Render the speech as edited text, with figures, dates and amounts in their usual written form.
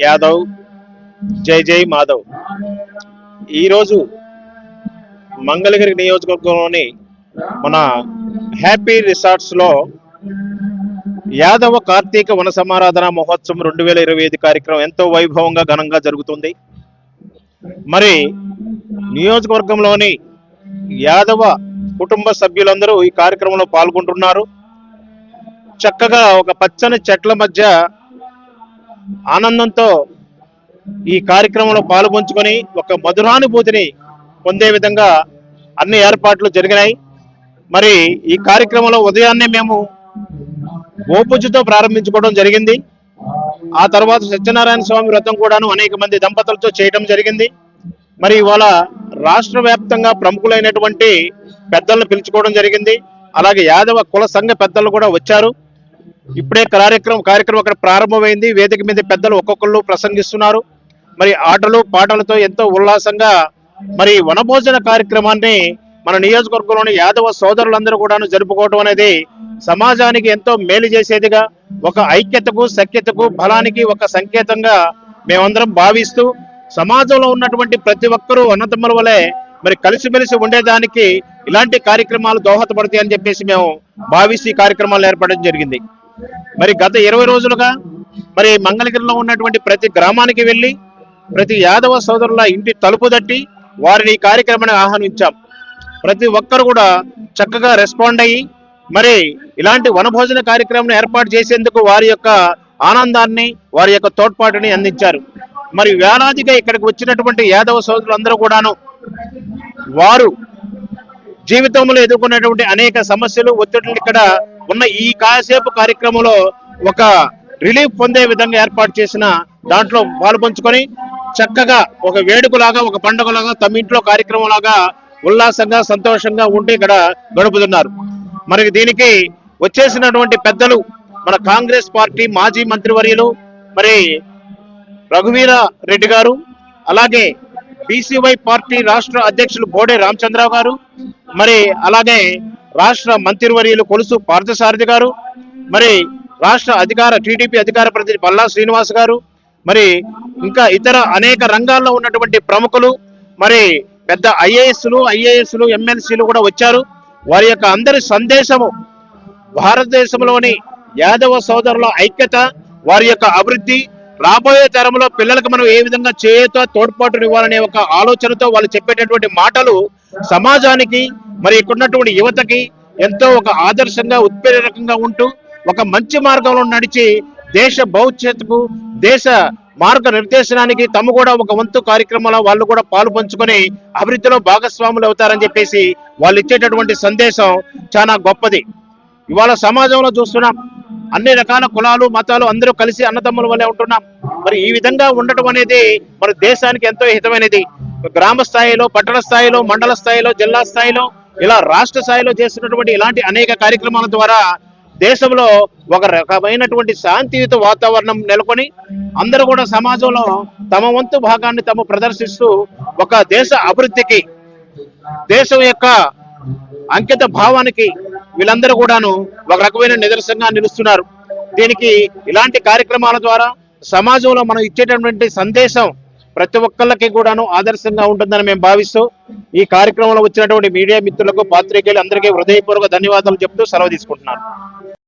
యాదవ్ జై జై మాధవ్ ఈరోజు మంగళగిరి నియోజకవర్గంలోని మన హ్యాపీ రిసార్ట్స్ లో యాదవ కార్తీక వన సమారాధన మహోత్సవం 2025 కార్యక్రమం ఎంతో వైభవంగా ఘనంగా జరుగుతుంది. మరి నియోజకవర్గంలోని యాదవ కుటుంబ సభ్యులందరూ ఈ కార్యక్రమంలో పాల్గొంటున్నారు. చక్కగా ఒక పచ్చని చెట్ల మధ్య ఆనందంతో ఈ కార్యక్రమంలో పాల్గొంచుకొని ఒక మధురానుభూతిని పొందే విధంగా అన్ని ఏర్పాట్లు జరిగినాయి. మరి ఈ కార్యక్రమంలో ఉదయాన్నే మేము గోపూజతో ప్రారంభించుకోవడం జరిగింది. ఆ తర్వాత సత్యనారాయణ స్వామి వ్రతం కూడాను అనేక మంది దంపతులతో చేయడం జరిగింది. మరి ఇవాళ రాష్ట్ర వ్యాప్తంగా ప్రముఖులైనటువంటి పెద్దలను పిలుచుకోవడం జరిగింది. అలాగే యాదవ కుల సంఘ పెద్దలు కూడా వచ్చారు. ఇప్పుడే కార్యక్రమం అక్కడ ప్రారంభమైంది. వేదిక మీద పెద్దలు ఒక్కొక్కళ్ళు ప్రసంగిస్తున్నారు. మరి ఆటలు పాటలతో ఎంతో ఉల్లాసంగా మరి వనభోజన కార్యక్రమాన్ని మన నియోజకవర్గంలోని యాదవ సోదరులందరూ కూడాను జరుపుకోవడం అనేది సమాజానికి ఎంతో మేలు చేసేదిగా, ఒక ఐక్యతకు సఖ్యతకు బలానికి ఒక సంకేతంగా మేమందరం భావిస్తూ సమాజంలో ఉన్నటువంటి ప్రతి ఒక్కరూ అన్నదమ్ముల వలె మరి కలిసిమెలిసి ఉండేదానికి ఇలాంటి కార్యక్రమాలు దోహదపడతాయి అని చెప్పేసి మేము భావిస్తూ ఈ కార్యక్రమాలు ఏర్పడడం జరిగింది. మరి గత 20 రోజులుగా మరి మంగళగిరిలో ఉన్నటువంటి ప్రతి గ్రామానికి వెళ్ళి ప్రతి యాదవ సోదరుల ఇంటి తలుపు తట్టి వారిని ఈ కార్యక్రమాన్ని ఆహ్వానించాం. ప్రతి ఒక్కరు కూడా చక్కగా రెస్పాండ్ అయ్యి మరి ఇలాంటి వనభోజన కార్యక్రమం ఏర్పాటు చేసేందుకు వారి యొక్క ఆనందాన్ని వారి యొక్క తోడ్పాటుని అందించారు. మరి వేలాదిగా ఇక్కడికి వచ్చినటువంటి యాదవ సోదరులందరూ కూడాను వారు జీవితంలో ఎదుర్కొనేటువంటి అనేక సమస్యలు ఒత్తిడులు ఇక్కడ ఉన్న ఈ కాసేపు కార్యక్రమంలో ఒక రిలీఫ్ పొందే విధంగా ఏర్పాటు చేసిన దాంట్లో పాల్పంచుకొని చక్కగా ఒక వేడుకలాగా ఒక పండుగలాగా తమ ఇంట్లో కార్యక్రమం లాగా ఉల్లాసంగా సంతోషంగా ఉంటే ఇక్కడ గడుపుతున్నారు. మరి దీనికి వచ్చేసినటువంటి పెద్దలు మన కాంగ్రెస్ పార్టీ మాజీ మంత్రివర్యులు మరి రఘువీర రెడ్డి గారు, అలాగే బీసీవై పార్టీ రాష్ట్ర అధ్యక్షులు బోడే రామచంద్రరావు గారు, మరి అలాగే రాష్ట్ర మంత్రివర్యులు కొలుసు పార్థసారథి గారు, మరి రాష్ట్ర టీడీపీ అధికార ప్రతినిధి పల్లా శ్రీనివాస్ గారు, మరి ఇంకా ఇతర అనేక రంగాల్లో ఉన్నటువంటి ప్రముఖులు, మరి పెద్ద ఐఏఎస్లు ఎమ్మెల్సీలు కూడా వచ్చారు. వారి యొక్క అందరి సందేశము భారతదేశంలోని యాదవ సోదరుల ఐక్యత, వారి యొక్క అభివృద్ధి, రాబోయే తరంలో పిల్లలకు మనం ఏ విధంగా చేయుత తోడ్పాటును ఇవ్వాలనే ఒక ఆలోచనతో వాళ్ళు చెప్పేటటువంటి మాటలు సమాజానికి మరి ఇక్కడున్నటువంటి యువతకి ఎంతో ఒక ఆదర్శంగా ఉత్ప్రేరకంగా ఉంటూ ఒక మంచి మార్గంలో నడిచి దేశ భవిష్యత్తుకు దేశ మార్గ నిర్దేశనానికి తమ కూడా ఒక వంతు కార్యక్రమంలో వాళ్ళు కూడా పాలు పంచుకొని అభివృద్ధిలో భాగస్వాములు అవుతారని చెప్పేసి వాళ్ళు ఇచ్చేటటువంటి సందేశం చాలా గొప్పది. ఇవాళ సమాజంలో చూస్తున్నాం అన్ని రకాల కులాలు మతాలు అందరూ కలిసి అన్నదమ్ముల వల్లే ఉంటున్నాం. మరి ఈ విధంగా ఉండటం అనేది మన దేశానికి ఎంతో హితమైనది. గ్రామ స్థాయిలో, పట్టణ స్థాయిలో, మండల స్థాయిలో, జిల్లా స్థాయిలో, ఇలా రాష్ట్ర స్థాయిలో చేస్తున్నటువంటి ఇలాంటి అనేక కార్యక్రమాల ద్వారా దేశంలో ఒక రకమైనటువంటి శాంతియుత వాతావరణం నెలకొని అందరూ కూడా సమాజంలో తమ వంతు భాగాన్ని తాము ప్రదర్శిస్తూ ఒక దేశ అభివృద్ధికి, దేశం యొక్క అంకిత భావానికి వీళ్ళందరూ కూడాను ఒక రకమైన నిదర్శనంగా నిలుస్తున్నారు. దీనికి ఇలాంటి కార్యక్రమాల ద్వారా సమాజంలో మనం ఇచ్చేటటువంటి సందేశం ప్రతి ఒక్కళ్ళకి కూడాను ఆదర్శంగా ఉంటుందని మేము భావిస్తూ ఈ కార్యక్రమంలో వచ్చినటువంటి మీడియా మిత్రులకు, పాత్రికేయులు అందరికీ హృదయపూర్వక ధన్యవాదాలు చెప్తూ సెలవు తీసుకుంటున్నాను.